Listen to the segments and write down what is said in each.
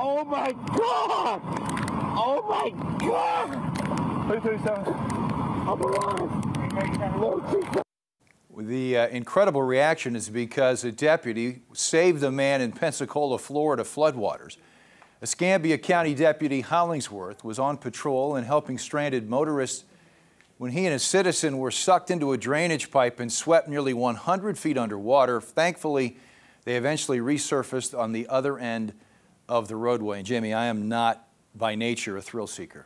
Oh my God! Oh my God! 337. I'm alive. Lord Jesus. The incredible reaction is because a deputy saved a man in Pensacola, Florida floodwaters. Escambia County Deputy Hollingsworth was on patrol and helping stranded motorists when he and a citizen were sucked into a drainage pipe and swept nearly 100 feet underwater. Thankfully, they eventually resurfaced on the other end of the roadway. And Jamie, I am not by nature a thrill seeker.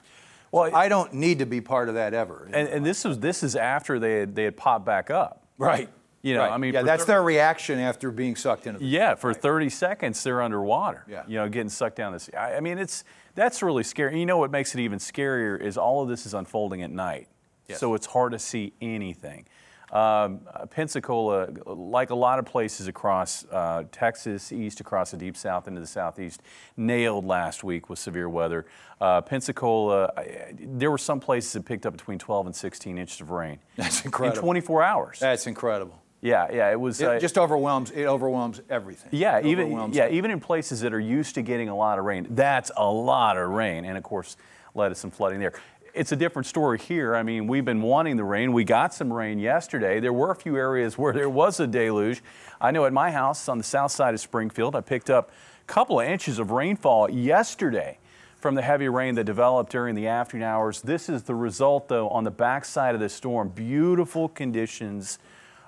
Well, I don't need to be part of that ever. And this is after they had popped back up. Right. You know, right. I mean, yeah, that's their reaction after being sucked into the yeah, for 30 seconds they're underwater. Yeah. You know, getting sucked down the sea. I mean, that's really scary. You know what makes it even scarier is all of this is unfolding at night. Yes. So it's hard to see anything. Pensacola, like a lot of places across Texas, east across the deep south into the southeast, nailed last week with severe weather. Pensacola, there were some places that picked up between 12 and 16 inches of rain. That's incredible. In 24 hours. That's incredible. Yeah, it was. It just overwhelms. It overwhelms everything. Yeah, even in places that are used to getting a lot of rain, that's a lot of rain, and of course, led to some flooding there. It's a different story here. I mean, we've been wanting the rain. We got some rain yesterday. There were a few areas where there was a deluge. I know at my house on the south side of Springfield, I picked up a couple of inches of rainfall yesterday from the heavy rain that developed during the afternoon hours. This is the result, though, on the backside of the storm. Beautiful conditions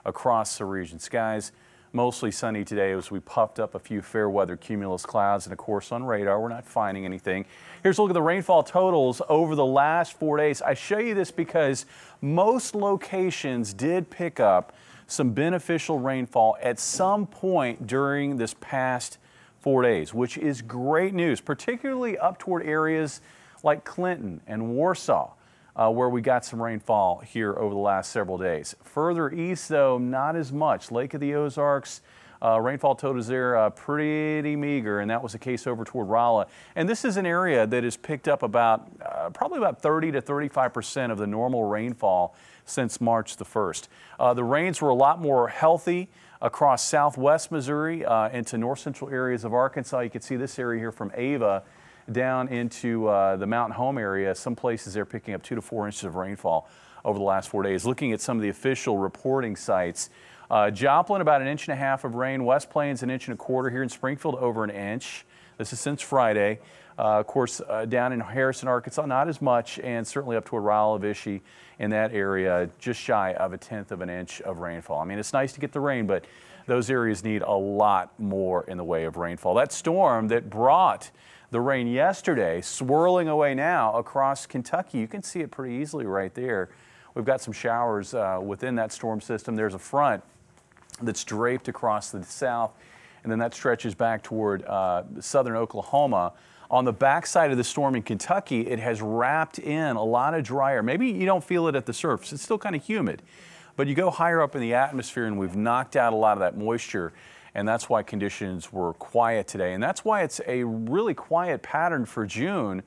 across the region. Skies mostly sunny today as we puffed up a few fair weather cumulus clouds, and of course on radar we're not finding anything. Here's a look at the rainfall totals over the last 4 days. I show you this because most locations did pick up some beneficial rainfall at some point during this past 4 days, which is great news, particularly up toward areas like Clinton and Warsaw, where we got some rainfall here over the last several days. Further east, though, not as much. Lake of the Ozarks, rainfall totals there pretty meager, and that was the case over toward Rolla. And this is an area that has picked up about probably about 30 to 35% of the normal rainfall since March the 1st. The rains were a lot more healthy across southwest Missouri into north central areas of Arkansas. You can see this area here from Ava down into the Mountain Home area. Some places they're picking up 2 to 4 inches of rainfall over the last 4 days. Looking at some of the official reporting sites, Joplin about 1.5 inches of rain, West Plains 1.25 inches, here in Springfield over 1 inch. This is since Friday. Of course, down in Harrison, Arkansas, not as much, and certainly up toward Rowell, Vichy in that area, just shy of 1/10 of an inch of rainfall. I mean, it's nice to get the rain, but those areas need a lot more in the way of rainfall. That storm that brought the rain yesterday, swirling away now across Kentucky. You can see it pretty easily right there. We've got some showers within that storm system. There's a front that's draped across the south, and then that stretches back toward southern Oklahoma. On the backside of the storm in Kentucky, it has wrapped in a lot of dry air. Maybe you don't feel it at the surface. It's still kind of humid, but you go higher up in the atmosphere and we've knocked out a lot of that moisture, and that's why conditions were quiet today. And that's why it's a really quiet pattern for June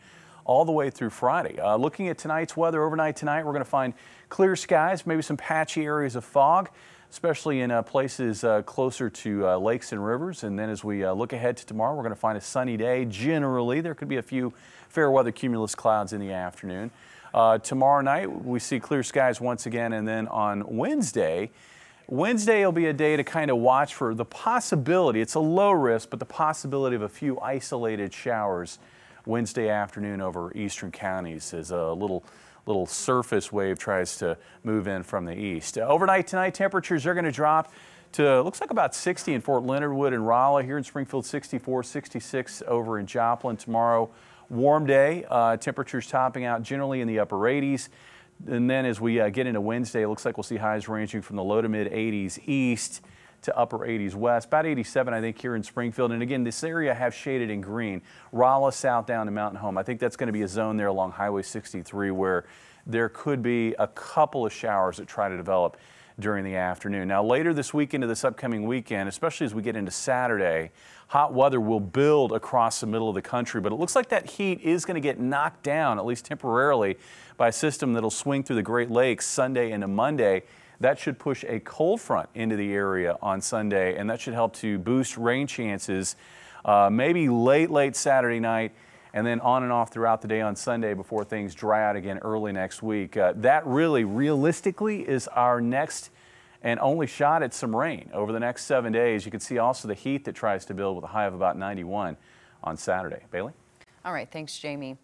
all the way through Friday. Looking at tonight's weather, overnight tonight, we're going to find clear skies, maybe some patchy areas of fog, especially in places closer to lakes and rivers. And then as we look ahead to tomorrow, we're going to find a sunny day. Generally, there could be a few fair weather cumulus clouds in the afternoon. Tomorrow night, we see clear skies once again. And then on Wednesday will be a day to kind of watch for the possibility, it's a low risk, but the possibility of a few isolated showers Wednesday afternoon over eastern counties as a little surface wave tries to move in from the east. Overnight tonight, temperatures are going to drop to, looks like about 60 in Fort Leonard Wood and Rolla. Here in Springfield, 64, 66 over in Joplin. Tomorrow, warm day, temperatures topping out generally in the upper 80s. And then as we get into Wednesday, it looks like we'll see highs ranging from the low to mid 80s east to upper 80s west, about 87, I think, here in Springfield. And again, this area I have shaded in green, Rolla south down to Mountain Home. I think that's going to be a zone there along Highway 63 where there could be a couple of showers that try to develop during the afternoon. Now, later this week into this upcoming weekend, especially as we get into Saturday, hot weather will build across the middle of the country, but it looks like that heat is going to get knocked down, at least temporarily, by a system that'll swing through the Great Lakes Sunday into Monday. That should push a cold front into the area on Sunday, and that should help to boost rain chances maybe late Saturday night, and then on and off throughout the day on Sunday before things dry out again early next week. That really, realistically, is our next and only shot at some rain over the next 7 days. You can see also the heat that tries to build with a high of about 91 on Saturday. Bailey? All right, thanks, Jamie.